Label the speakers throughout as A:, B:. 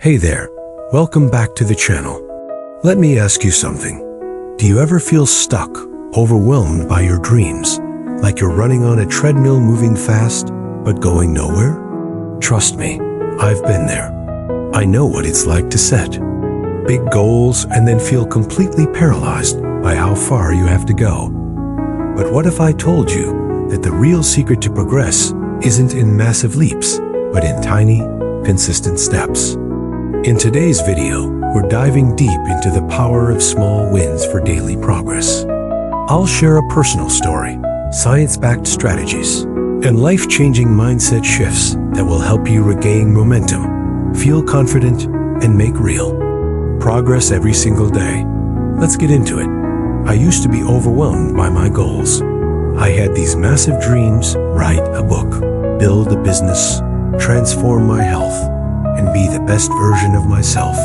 A: Hey there, welcome back to the channel. Let me ask you something. Do you ever feel stuck, overwhelmed by your dreams, like you're running on a treadmill moving fast, but going nowhere? Trust me, I've been there. I know what it's like to set big goals and then feel completely paralyzed by how far you have to go. But what if I told you that the real secret to progress isn't in massive leaps, but in tiny, consistent steps? In today's video, we're diving deep into the power of small wins for daily progress. I'll share a personal story, science-backed strategies, and life-changing mindset shifts that will help you regain momentum, feel confident, and make real progress every single day. Let's get into it. I used to be overwhelmed by my goals. I had these massive dreams: write a book, build a business, transform my health, and be the best version of myself.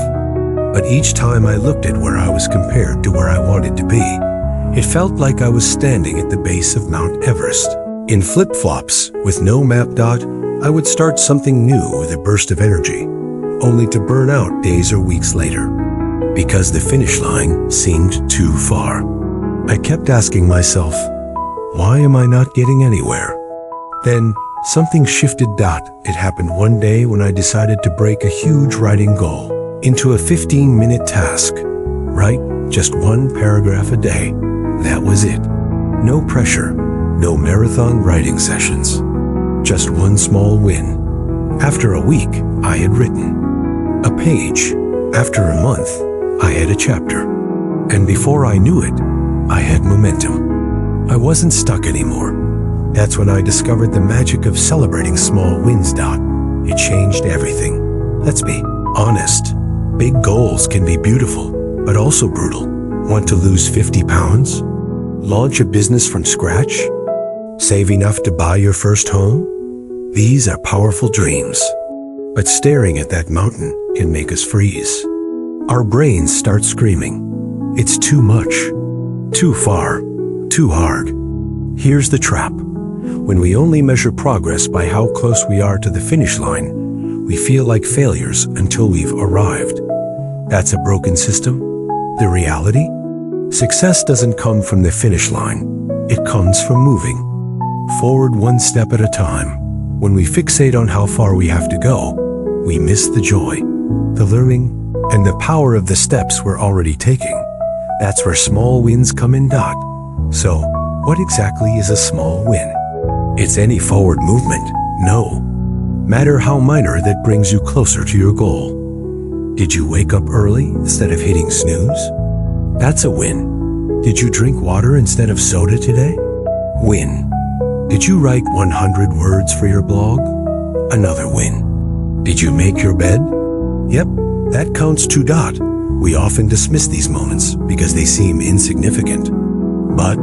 A: But each time I looked at where I was compared to where I wanted to be, it felt like I was standing at the base of Mount Everest. In flip-flops, with no map dot, I would start something new with a burst of energy, only to burn out days or weeks later, because the finish line seemed too far. I kept asking myself, why am I not getting anywhere? Then, something shifted. It happened one day when I decided to break a huge writing goal into a 15-minute task. Write just one paragraph a day. That was it. No pressure, no marathon writing sessions. Just one small win. After a week, I had written a page. After a month, I had a chapter. And before I knew it, I had momentum. I wasn't stuck anymore. That's when I discovered the magic of celebrating small wins. It changed everything. Let's be honest. Big goals can be beautiful, but also brutal. Want to lose 50 pounds? Launch a business from scratch? Save enough to buy your first home? These are powerful dreams. But staring at that mountain can make us freeze. Our brains start screaming. It's too much, too far, too hard. Here's the trap. When we only measure progress by how close we are to the finish line, we feel like failures until we've arrived. That's a broken system. The reality? Success doesn't come from the finish line. It comes from moving forward one step at a time. When we fixate on how far we have to go, we miss the joy, the learning, and the power of the steps we're already taking. That's where small wins come in. So, what exactly is a small win? It's any forward movement, no matter how minor, that brings you closer to your goal. Did you wake up early instead of hitting snooze? That's a win. Did you drink water instead of soda today? Win. Did you write 100 words for your blog? Another win. Did you make your bed? Yep, that counts too. We often dismiss these moments because they seem insignificant. But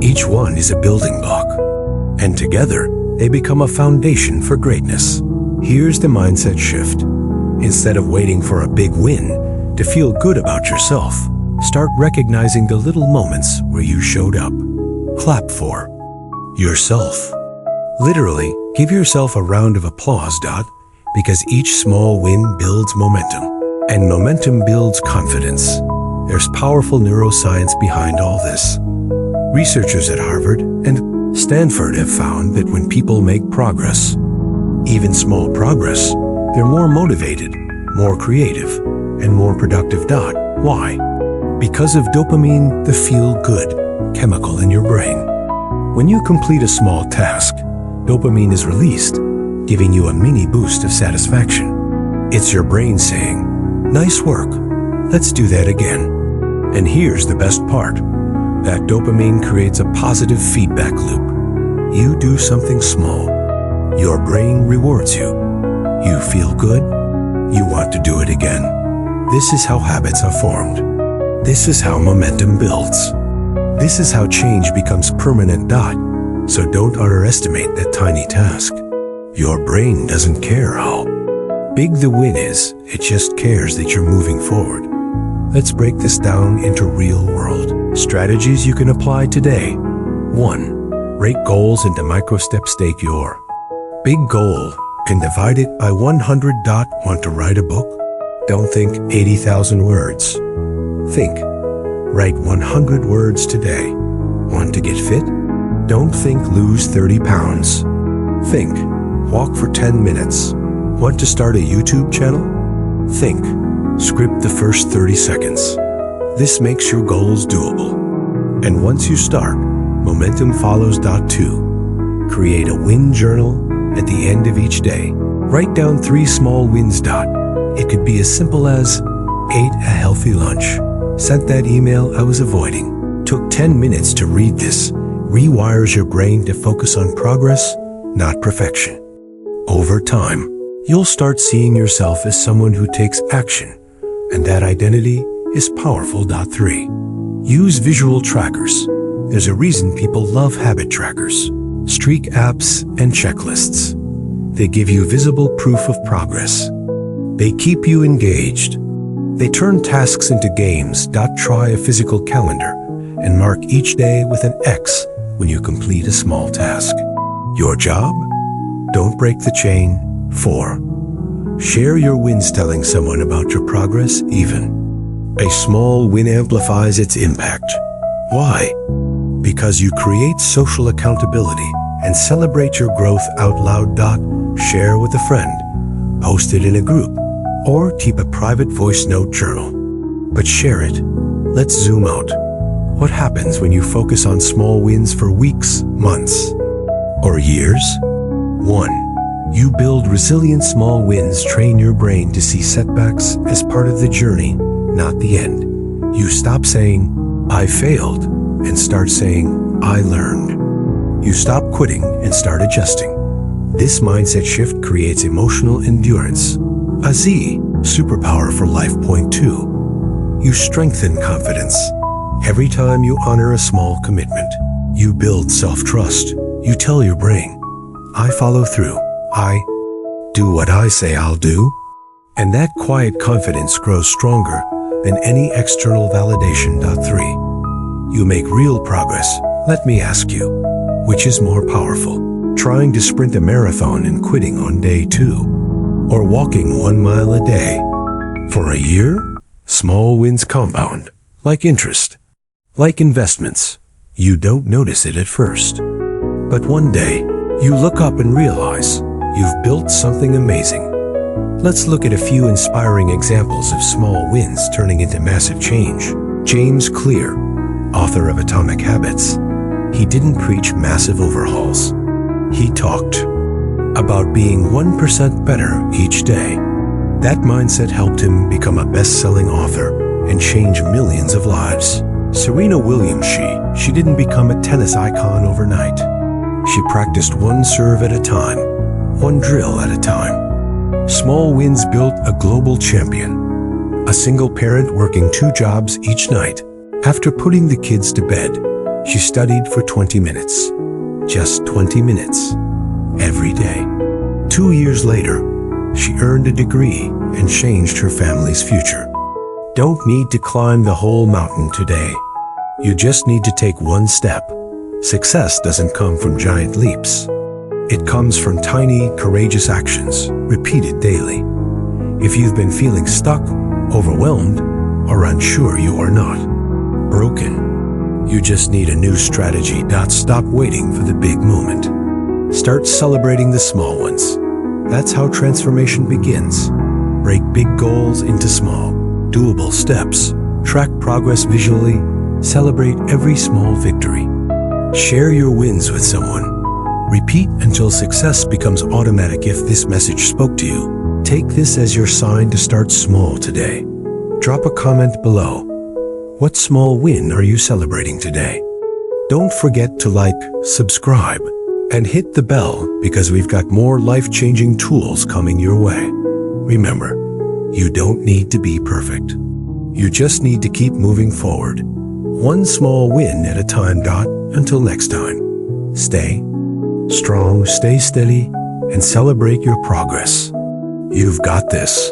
A: each one is a building block, and together they become a foundation for greatness. Here's the mindset shift. Instead of waiting for a big win to feel good about yourself, start recognizing the little moments where you showed up. Clap for yourself. Literally, give yourself a round of applause. Because each small win builds momentum, and momentum builds confidence. There's powerful neuroscience behind all this. Researchers at Harvard and Stanford have found that when people make progress, even small progress, they're more motivated, more creative, and more productive. Why? Because of dopamine, the feel-good chemical in your brain. When you complete a small task, dopamine is released, giving you a mini boost of satisfaction. It's your brain saying, "Nice work, let's do that again." And here's the best part. That dopamine creates a positive feedback loop. You do something small, your brain rewards you. You feel good, you want to do it again. This is how habits are formed. This is how momentum builds. This is how change becomes permanent. So don't underestimate that tiny task. Your brain doesn't care how big the win is, it just cares that you're moving forward. Let's break this down into real-world strategies you can apply today. 1. Break goals into micro-steps. Take your big goal and divide it by 100. Want to write a book? Don't think 80,000 words. Think, write 100 words today. Want to get fit? Don't think lose 30 pounds. Think, walk for 10 minutes. Want to start a YouTube channel? Think, script the first 30 seconds. This makes your goals doable. And once you start, momentum follows. 2. Create a win journal at the end of each day. Write down 3 small wins. It could be as simple as ate a healthy lunch, sent that email I was avoiding, took 10 minutes to read this. Rewires your brain to focus on progress, not perfection. Over time, you'll start seeing yourself as someone who takes action, and that identity is powerful. 3. Use visual trackers. There's a reason people love habit trackers, streak apps, and checklists. They give you visible proof of progress. They keep you engaged. They turn tasks into games. Try a physical calendar and mark each day with an X when you complete a small task. Your job? Don't break the chain. 4. Share your wins, telling someone about your progress. Even a small win amplifies its impact. Why? Because you create social accountability and celebrate your growth out loud. Share with a friend, post it in a group, or keep a private voice note journal. But share it. Let's zoom out. What happens when you focus on small wins for weeks, months, or years? 1. You build resilient. Small wins train your brain to see setbacks as part of the journey, not the end. You stop saying, I failed, and start saying, I learned. You stop quitting and start adjusting. This mindset shift creates emotional endurance. A Z, superpower for life. 2. You strengthen confidence. Every time you honor a small commitment, you build self-trust. You tell your brain, I follow through. I do what I say I'll do. And that quiet confidence grows stronger than any external validation. 3. You make real progress. Let me ask you, which is more powerful? Trying to sprint a marathon and quitting on day 2, or walking 1 mile a day? For a year, small wins compound, like interest, like investments. You don't notice it at first. But one day, you look up and realize you've built something amazing. Let's look at a few inspiring examples of small wins turning into massive change. James Clear, author of Atomic Habits. He didn't preach massive overhauls. He talked about being 1% better each day. That mindset helped him become a best-selling author and change millions of lives. Serena Williams, she didn't become a tennis icon overnight. She practiced one serve at a time, one drill at a time. Small wins built a global champion. A single parent working 2 jobs each night. After putting the kids to bed, she studied for 20 minutes. Just 20 minutes. Every day. 2 years later, she earned a degree and changed her family's future. Don't need to climb the whole mountain today. You just need to take one step. Success doesn't come from giant leaps. It comes from tiny, courageous actions, repeated daily. If you've been feeling stuck, overwhelmed, or unsure, you are not broken. You just need a new strategy. Stop waiting for the big moment. Start celebrating the small ones. That's how transformation begins. Break big goals into small, doable steps. Track progress visually. Celebrate every small victory. Share your wins with someone. Repeat until success becomes automatic. If this message spoke to you, take this as your sign to start small today. Drop a comment below. What small win are you celebrating today? Don't forget to like, subscribe, and hit the bell because we've got more life-changing tools coming your way. Remember, you don't need to be perfect. You just need to keep moving forward. One small win at a time. Until next time, stay strong, stay steady, and celebrate your progress. You've got this.